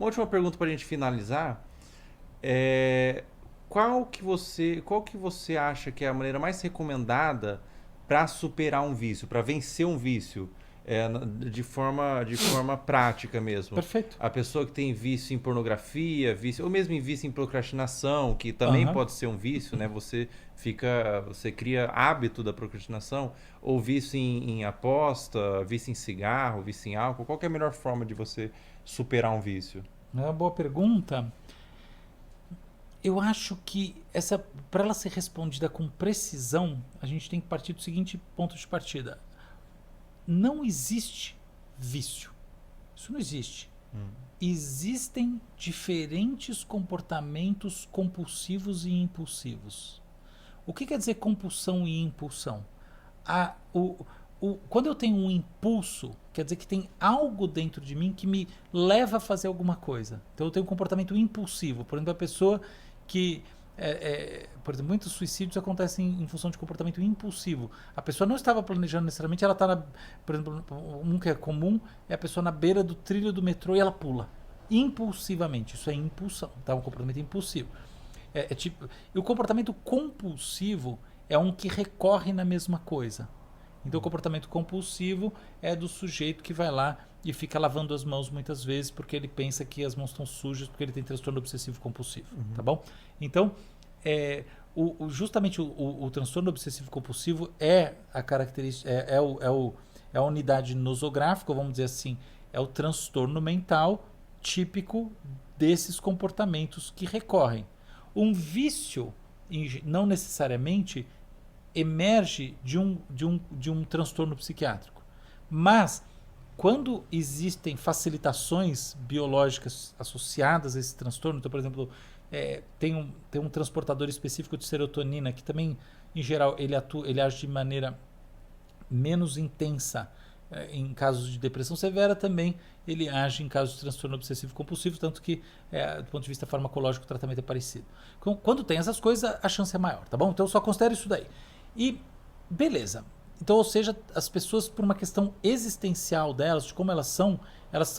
Uma última pergunta para a gente finalizar. É, qual que você acha que é a maneira mais recomendada para superar um vício, para vencer um vício, de forma prática mesmo? Perfeito. A pessoa que tem vício em pornografia, vício, ou mesmo em vício em procrastinação, que também Aham. pode ser um vício, né? Você cria hábito da procrastinação, ou vício em aposta, vício em cigarro, vício em álcool. Qual que é a melhor forma de você superar um vício? É uma boa pergunta. Eu acho que essa, para ela ser respondida com precisão, a gente tem que partir do seguinte ponto de partida: não existe vício. Isso não existe. Hum. Existem diferentes comportamentos compulsivos e impulsivos. O que quer dizer compulsão e impulsão? A, quando eu tenho um impulso, quer dizer que tem algo dentro de mim que me leva a fazer alguma coisa. Então eu tenho um comportamento impulsivo. Por exemplo, a pessoa que. Por exemplo, muitos suicídios acontecem em função de comportamento impulsivo. A pessoa não estava planejando necessariamente, ela está, por exemplo, um que é comum é a pessoa na beira do trilho do metrô e ela pula. Impulsivamente. Isso é impulsão, tá? Um comportamento impulsivo. Tipo, e o comportamento compulsivo é um que recorre na mesma coisa. Então, o comportamento compulsivo é do sujeito que vai lá e fica lavando as mãos muitas vezes porque ele pensa que as mãos estão sujas porque ele tem transtorno obsessivo compulsivo, tá bom? Então, justamente o transtorno obsessivo compulsivo é a característica, é a unidade nosográfica, vamos dizer assim, é o transtorno mental típico desses comportamentos que recorrem. Um vício, não necessariamente, emerge de um transtorno psiquiátrico. Mas, quando existem facilitações biológicas associadas a esse transtorno, então, por exemplo, tem um transportador específico de serotonina que também, em geral, ele age de maneira menos intensa em casos de depressão severa, também ele age em casos de transtorno obsessivo compulsivo, tanto que, do ponto de vista farmacológico, o tratamento é parecido. Quando tem essas coisas, a chance é maior, tá bom? Então só considere isso daí. E beleza. Então, ou seja, as pessoas, por uma questão existencial delas, de como elas são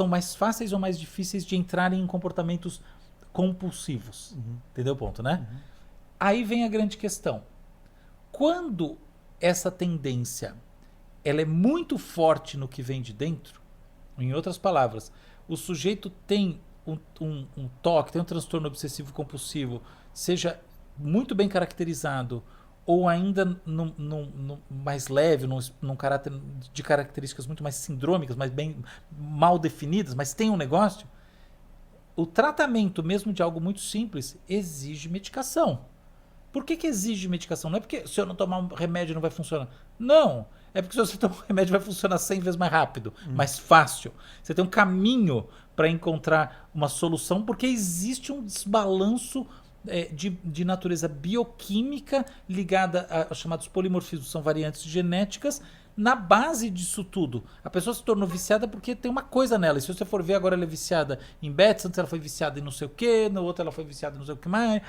mais fáceis ou mais difíceis de entrarem em comportamentos compulsivos. Uhum. Entendeu o ponto, né? Uhum. Aí vem a grande questão. Quando essa tendência ela é muito forte no que vem de dentro, em outras palavras, o sujeito tem um toque, tem um transtorno obsessivo compulsivo, seja muito bem caracterizado ou ainda mais leve, num caráter de características muito mais sindrômicas, mais bem mal definidas, mas tem um negócio, o tratamento mesmo de algo muito simples exige medicação. Por que exige medicação? Não é porque se eu não tomar um remédio não vai funcionar. Não. É porque se você tomar um remédio vai funcionar 100 vezes mais rápido, Uhum. mais fácil. Você tem um caminho para encontrar uma solução porque existe um desbalanço de natureza bioquímica ligada aos chamados polimorfismos, são variantes genéticas. Na base disso tudo, a pessoa se tornou viciada porque tem uma coisa nela. E se você for ver, agora ela é viciada em bets, antes ela foi viciada em não sei o que, na outra ela foi viciada em não sei o que mais.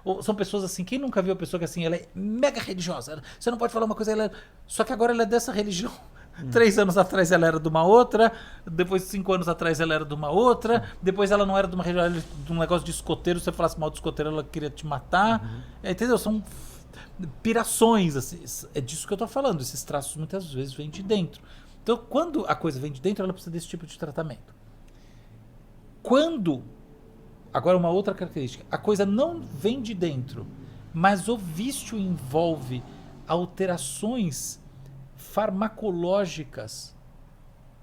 Ou são pessoas assim, quem nunca viu a pessoa que assim, ela é mega religiosa? Você não pode falar uma coisa, só que agora ela é dessa religião. Uhum. 3 anos atrás ela era de uma outra, depois de 5 anos atrás ela era de uma outra, depois ela não era de uma religião, ela era de um negócio de escoteiro, se você falasse mal de escoteiro, ela queria te matar. Uhum. Entendeu? São pirações, assim, é disso que eu tô falando. Esses traços muitas vezes vêm de dentro. Então, quando a coisa vem de dentro, ela precisa desse tipo de tratamento. Quando, agora uma outra característica, a coisa não vem de dentro, mas o vício envolve alterações farmacológicas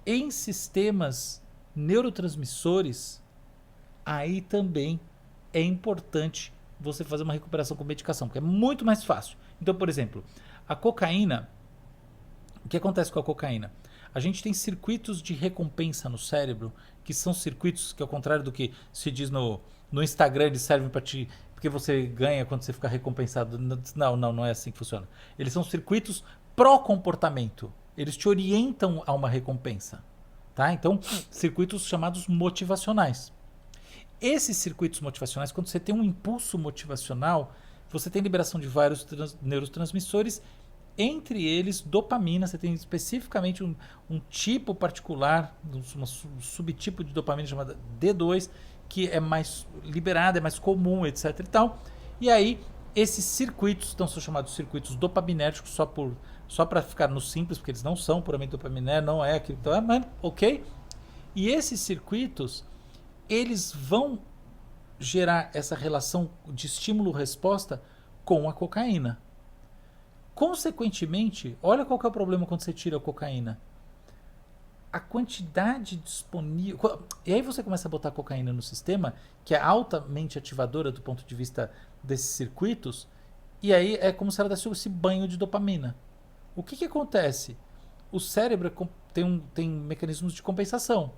em sistemas neurotransmissores, aí também é importante você fazer uma recuperação com medicação, porque é muito mais fácil. Então, por exemplo, a cocaína, o que acontece com a cocaína? A gente tem circuitos de recompensa no cérebro, que são circuitos que, ao contrário do que se diz no Instagram, eles servem para te. Porque você ganha quando você fica recompensado. Não é assim que funciona. Eles são circuitos pró-comportamento. Eles te orientam a uma recompensa. Tá? Então, circuitos chamados motivacionais. Esses circuitos motivacionais, quando você tem um impulso motivacional, você tem liberação de vários neurotransmissores Entre eles, dopamina. Você tem especificamente um tipo particular, subtipo de dopamina chamada D2, que é mais liberada, é mais comum, etc. e tal. E aí, esses circuitos são chamados circuitos dopaminérgicos só para ficar no simples, porque eles não são puramente dopaminérgicos, não é aquilo. Então, mas, ok? E esses circuitos, eles vão gerar essa relação de estímulo-resposta com a cocaína. Consequentemente, olha qual que é o problema quando você tira a cocaína. A quantidade disponível... E aí você começa a botar a cocaína no sistema, que é altamente ativadora do ponto de vista desses circuitos, e aí é como se ela desse esse banho de dopamina. O que acontece? O cérebro tem mecanismos de compensação.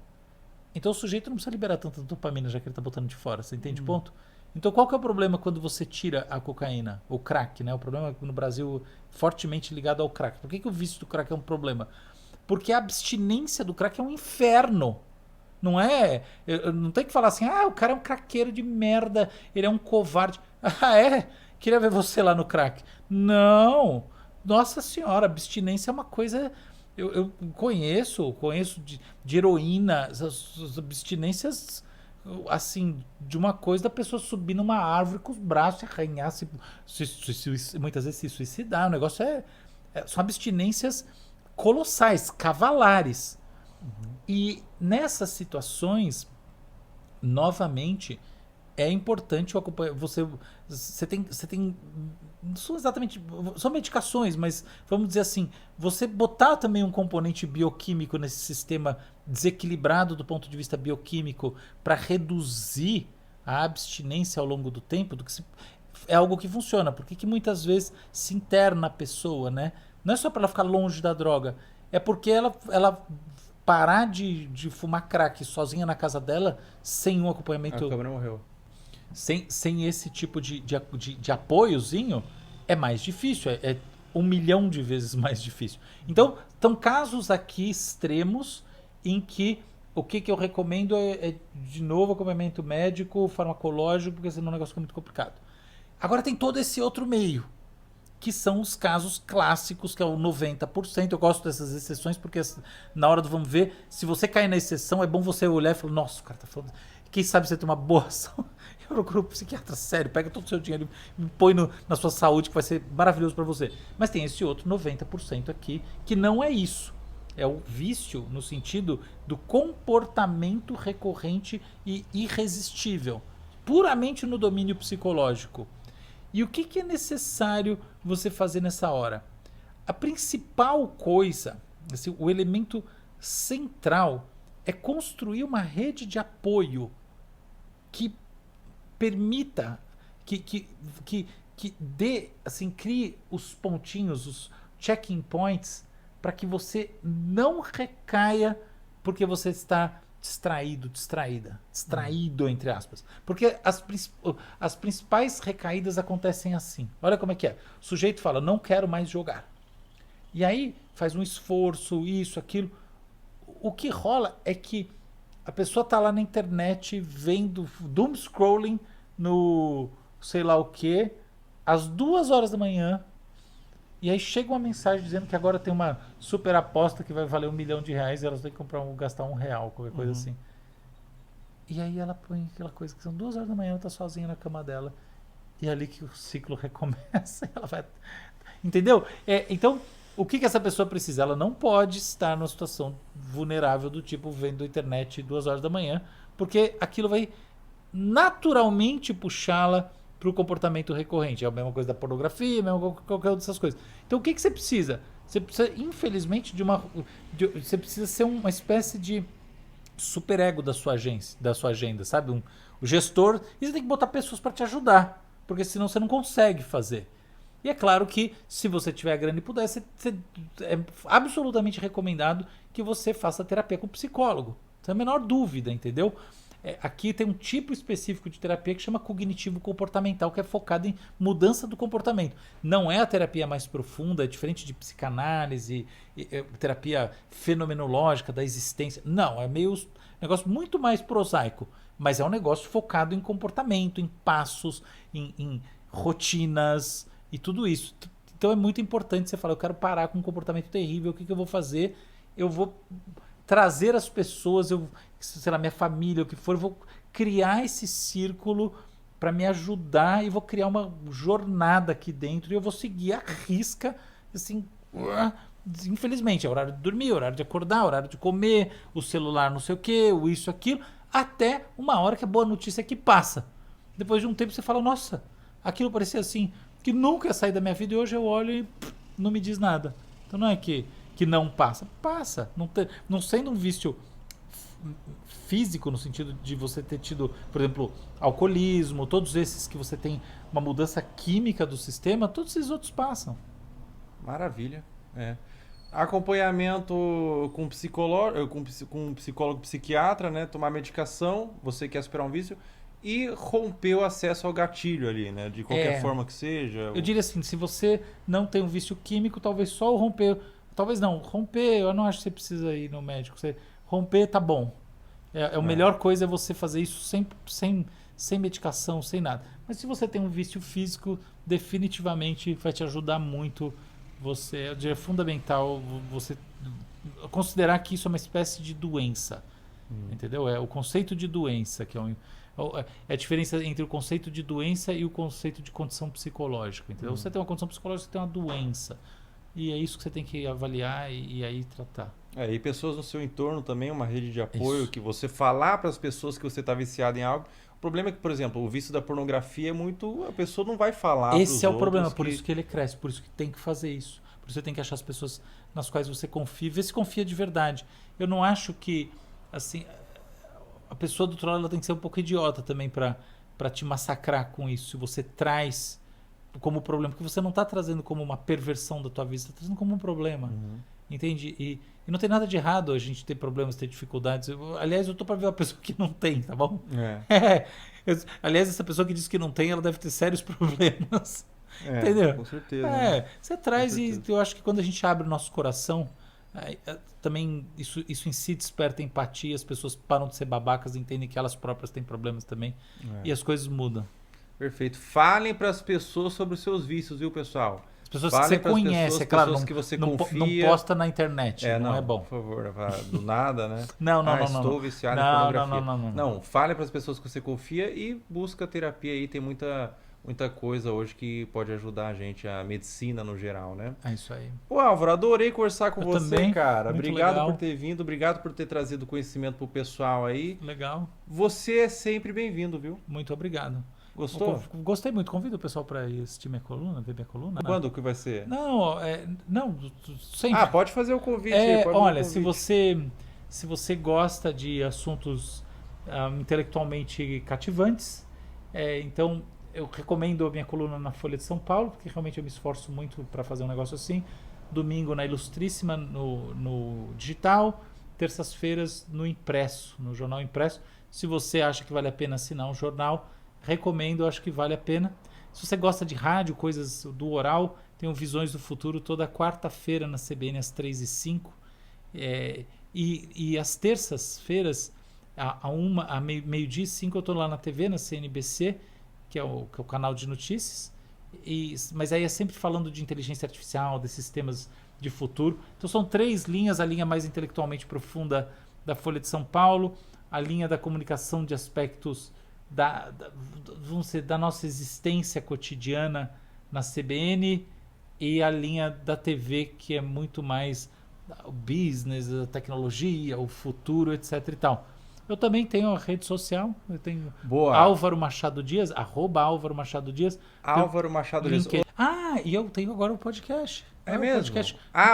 Então o sujeito não precisa liberar tanta dopamina, já que ele está botando de fora. Você entende o ponto? Então qual que é o problema quando você tira a cocaína? O crack, né? O problema no Brasil fortemente ligado ao crack. Por que o vício do crack é um problema? Porque a abstinência do crack é um inferno. Não é... Não tem que falar assim, o cara é um craqueiro de merda, ele é um covarde. Ah, é? Queria ver você lá no crack. Não! Nossa senhora, abstinência é uma coisa... Eu conheço de heroína, as abstinências, assim, de uma coisa da pessoa subir numa árvore com os braços e arranhar, muitas vezes se suicidar. O negócio são abstinências colossais, cavalares. E nessas situações, novamente, é importante o acompanhar. Você tem não são exatamente, são medicações, mas vamos dizer assim, você botar também um componente bioquímico nesse sistema desequilibrado do ponto de vista bioquímico para reduzir a abstinência ao longo do tempo, é algo que funciona. Porque que muitas vezes se interna a pessoa, né? Não é só para ela ficar longe da droga, é porque ela parar de fumar crack sozinha na casa dela sem um acompanhamento. A câmera morreu. Sem esse tipo de apoiozinho, é mais difícil. É 1 milhão de vezes mais difícil. Então, estão casos aqui extremos em que o que eu recomendo de novo, acompanhamento médico, farmacológico, porque senão o negócio fica muito complicado. Agora tem todo esse outro meio, que são os casos clássicos, que é o 90%. Eu gosto dessas exceções, porque na hora do vamos ver, se você cair na exceção, é bom você olhar e falar, nossa, o cara tá falando... Quem sabe você tem uma boa ação. Eu procuro um psiquiatra sério, pega todo o seu dinheiro e põe na sua saúde, que vai ser maravilhoso para você. Mas tem esse outro 90% aqui, que não é isso. É o vício no sentido do comportamento recorrente e irresistível. Puramente no domínio psicológico. E o que é necessário você fazer nessa hora? A principal coisa, assim, o elemento central, é construir uma rede de apoio que permita, que dê, assim, crie os pontinhos, os checking points, para que você não recaia porque você está distraído, entre aspas. Porque as principais recaídas acontecem assim. Olha como é que é. O sujeito fala, não quero mais jogar. E aí faz um esforço, isso, aquilo. O que rola é que a pessoa tá lá na internet vendo doom scrolling no sei lá o que, às 2 horas da manhã, e aí chega uma mensagem dizendo que agora tem uma super aposta que vai valer R$1 milhão e elas têm que gastar R$1, qualquer coisa assim. E aí ela põe aquela coisa que são 2 horas da manhã, ela tá sozinha na cama dela, e é ali que o ciclo recomeça, ela vai... Entendeu? Então, o que essa pessoa precisa? Ela não pode estar numa situação vulnerável do tipo vendo a internet 2 horas da manhã, porque aquilo vai naturalmente puxá-la para o comportamento recorrente. É a mesma coisa da pornografia, qualquer uma dessas coisas. Então o que você precisa? Você precisa, infelizmente, você precisa ser uma espécie de superego da sua agenda, sabe? O gestor, e você tem que botar pessoas para te ajudar, porque senão você não consegue fazer. E é claro que, se você tiver a grana e puder, é absolutamente recomendado que você faça terapia com psicólogo. Sem a menor dúvida, entendeu? Aqui tem um tipo específico de terapia que chama cognitivo-comportamental, que é focado em mudança do comportamento. Não é a terapia mais profunda, é diferente de psicanálise, terapia fenomenológica da existência. Não, é meio negócio muito mais prosaico. Mas é um negócio focado em comportamento, em passos, em rotinas... E tudo isso. Então é muito importante você falar, eu quero parar com um comportamento terrível, o que eu vou fazer? Eu vou trazer as pessoas, sei lá, minha família, o que for, eu vou criar esse círculo para me ajudar e vou criar uma jornada aqui dentro e eu vou seguir a risca, assim, infelizmente, é horário de dormir, horário de acordar, horário de comer, o celular não sei o que, o isso, aquilo, até uma hora que a boa notícia é que passa. Depois de um tempo você fala, nossa, aquilo parecia assim, que nunca ia sair da minha vida e hoje eu olho e não me diz nada. Então não é que não passa. Passa. Não sendo um vício físico, no sentido de você ter tido, por exemplo, alcoolismo, todos esses que você tem uma mudança química do sistema, todos esses outros passam. Maravilha. Acompanhamento com psicólogo, psiquiatra, né? Tomar medicação, você quer superar um vício. E romper o acesso ao gatilho ali, né? De qualquer forma que seja. Eu diria assim, se você não tem um vício químico, talvez só o romper... Talvez não, romper, eu não acho que você precisa ir no médico. Você romper tá bom. A melhor coisa é você fazer isso sem medicação, sem nada. Mas se você tem um vício físico, definitivamente vai te ajudar muito. Eu diria, é fundamental você considerar que isso é uma espécie de doença. Entendeu? É o conceito de doença, que é a diferença entre o conceito de doença e o conceito de condição psicológica. Entendeu? Você tem uma condição psicológica, você tem uma doença. E é isso que você tem que avaliar e aí tratar. E pessoas no seu entorno também, uma rede de apoio, que você falar para as pessoas que você está viciado em algo. O problema é que, por exemplo, o vício da pornografia é muito... A pessoa não vai falar. Esse é o problema, por isso que ele cresce, por isso que tem que fazer isso. Por isso você tem que achar as pessoas nas quais você confia, ver se confia de verdade. Eu não acho que, assim, a pessoa do outro lado ela tem que ser um pouco idiota também para te massacrar com isso. Se você traz como problema, porque você não está trazendo como uma perversão da tua vida, você está trazendo como um problema. Entende? E não tem nada de errado a gente ter problemas, ter dificuldades. Aliás, eu tô para ver uma pessoa que não tem, tá bom? Aliás, essa pessoa que diz que não tem, ela deve ter sérios problemas. Entendeu? Com certeza. Você traz e eu acho que quando a gente abre o nosso coração, também isso em si desperta empatia, as pessoas param de ser babacas, entendem que elas próprias têm problemas também e as coisas mudam. Perfeito. Falem para as pessoas sobre os seus vícios, viu, pessoal? As pessoas que você conhece, é claro, que você não confia. Não posta na internet, não é bom. Por favor, do nada, né? Não. Estou viciado em pornografia. Não. Fale para as pessoas que você confia e busca terapia aí. Tem muita coisa hoje que pode ajudar a gente, a medicina no geral, né? É isso aí. Pô, Álvaro, adorei conversar com você, também, cara. Obrigado legal. por ter vindo, obrigado por ter trazido conhecimento pro pessoal aí. Legal. Você é sempre bem-vindo, viu? Muito obrigado. Gostou? Gostei muito. Convido o pessoal para assistir minha coluna, ver minha coluna. Quando que vai ser? Não, sempre. Pode fazer o convite aí. Olha, se você gosta de assuntos intelectualmente cativantes, então eu recomendo a minha coluna na Folha de São Paulo, porque realmente eu me esforço muito para fazer um negócio assim. Domingo na Ilustríssima, no digital. Terças-feiras no impresso, no jornal impresso. Se você acha que vale a pena assinar um jornal, recomendo, acho que vale a pena. Se você gosta de rádio, coisas do oral, tem o Visões do Futuro toda quarta-feira na CBN às 3h05. E às terças-feiras, a meio-dia e 5, eu estou lá na TV, na CNBC, que é o canal de notícias. Mas aí é sempre falando de inteligência artificial, desses temas de futuro. Então são 3 linhas: a linha mais intelectualmente profunda da Folha de São Paulo, a linha da comunicação de aspectos da nossa existência cotidiana na CBN, e a linha da TV, que é muito mais o business, a tecnologia, o futuro, etc e tal. Eu também tenho a rede social, eu tenho Álvaro Machado Dias, @Álvaro Machado Dias. Álvaro Machado Dias. E eu tenho agora o podcast. É mesmo?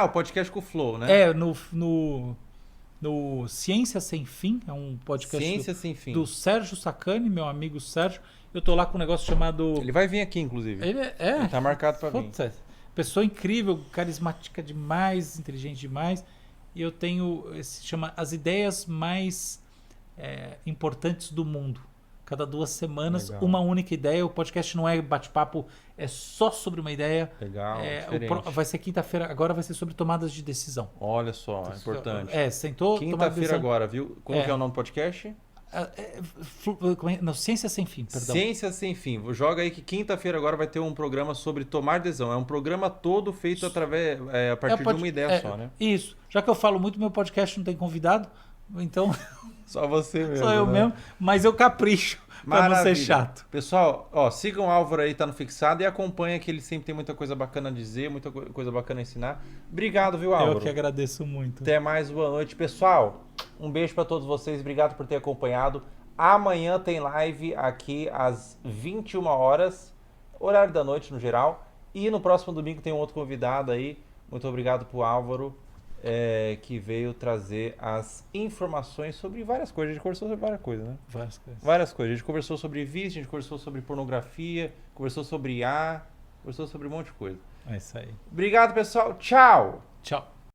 O podcast com o Flow, né? No Ciência Sem Fim, é um podcast Ciência Sem Fim. do Sérgio Sacani, meu amigo Sérgio. Eu tô lá com um negócio chamado... Ele vai vir aqui, inclusive. Ele tá marcado para vir. Pessoa incrível, carismática demais, inteligente demais. E eu tenho, se chama As Ideias Mais Importantes do Mundo. Cada 2 semanas, legal, uma única ideia. O podcast não é bate-papo, é só sobre uma ideia. Legal, vai ser quinta-feira, agora vai ser sobre tomadas de decisão. Olha só, importante. Sentou... Quinta-feira agora, viu? Como que é o nome do podcast? Não, Ciência Sem Fim, perdão. Ciência Sem Fim. Joga aí que quinta-feira agora vai ter um programa sobre tomar decisão. É um programa todo feito a partir de uma ideia só, né? Isso. Já que eu falo muito, meu podcast não tem convidado, então Só você mesmo. sou eu mesmo, mas eu capricho pra não ser chato. Pessoal, sigam o Álvaro aí, tá no Fixado, e acompanha que ele sempre tem muita coisa bacana a dizer, muita coisa bacana a ensinar. Obrigado, viu, Álvaro? Eu que agradeço muito. Até mais, boa noite. Pessoal, um beijo pra todos vocês, obrigado por ter acompanhado. Amanhã tem live aqui às 21 horas, horário da noite no geral. E no próximo domingo tem um outro convidado aí. Muito obrigado pro Álvaro, que veio trazer as informações sobre várias coisas. A gente conversou sobre várias coisas, né? Várias coisas. A gente conversou sobre vício, a gente conversou sobre pornografia, conversou sobre IA, conversou sobre um monte de coisa. É isso aí. Obrigado, pessoal. Tchau! Tchau.